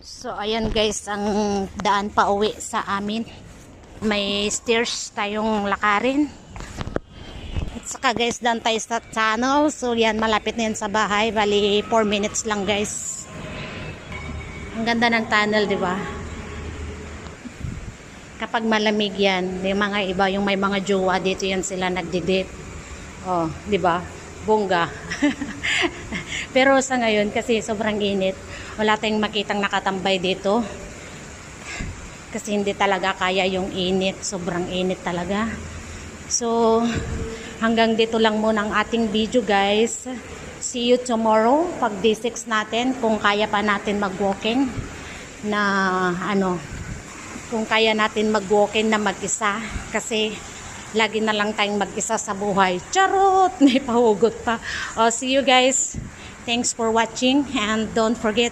So ayan guys, ang daan pa uwi sa amin. May stairs tayong lakarin. At saka guys, daan tayo sa tunnel. So yan, malapit na yan sa bahay. Bali 4 minutes lang guys. Ang ganda ng tunnel, di ba? Kapag malamig yan, yung mga iba, yung may mga jowa dito yan sila nagdidip. Oh, di ba? Bongga. Pero sa ngayon kasi sobrang init, wala tayong makitang nakatambay dito. Kasi hindi talaga kaya yung init, sobrang init talaga. So, hanggang dito lang muna ang ating video guys. See you tomorrow pag day 6 natin, kung kaya pa natin mag-walking na kung kaya natin mag-walking na mag-isa kasi lagi na lang tayong mag-isa sa buhay. Charot! May pahugot pa. See you guys. Thanks for watching and don't forget